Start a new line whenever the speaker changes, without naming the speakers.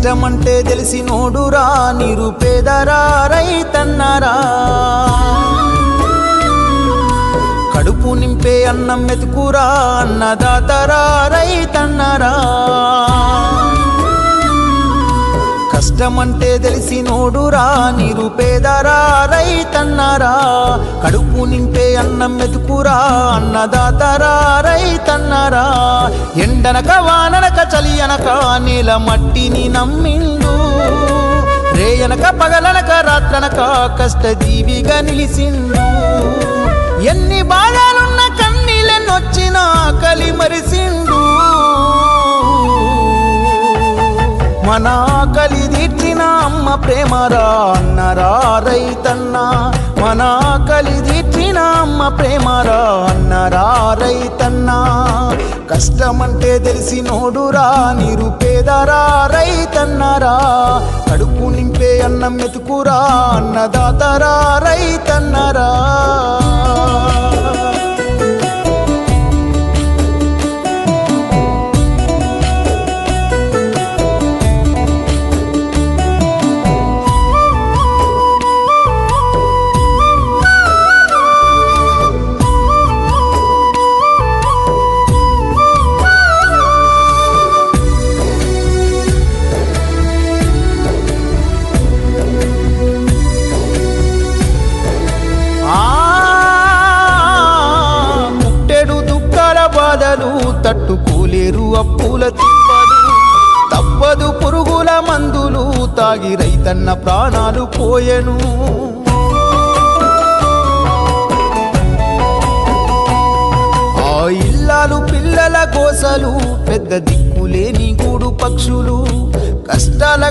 కష్టమంటే తెలిసినోడురా నిరుపేదరా రైతన్నరా, కడుపు నింపే అన్నం మెతుకురా అన్నదాతరా రైతన్నరా. కష్టమంటే తెలిసినోడురా నిరుపేదరా రైతన్నరా, కడుపు నింపే అన్నం మెతుకురా అన్నదాతరా రైతన్నరా. ఎండనక వాననక చలి అనక నేల మట్టిని నమ్మిండు, రేయనక పగలనక రాత్రనక కష్టజీవిగా నిలిసిండు. ఎన్ని బాధలున్న కన్నీళ్ళెన్నొచ్చినా ఆకలి మరిసిండు, మన ఆకలి తీర్చిన అమ్మ ప్రేమరా అన్నరా రైతన్న, మన ఆకలి తీర్చిన అమ్మ ప్రేమరా అన్నరా రైతన్న. కష్టమంటే తెలిసినోడురా నిరుపేదరా రైతన్నరా, కడుపు నింపే అన్నం మెతుకురా అన్నదాతరా రైతన్నరా. తట్టుకోలేరు అప్పుల తిప్పలు, తప్పదు పురుగుల మందులు తాగి రైతన్న ప్రాణాలు పోయెను. ఆ ఇల్లాలు పిల్లల కోసలు పెద్ద దిక్కులేని గూడు పక్షులు కష్టాల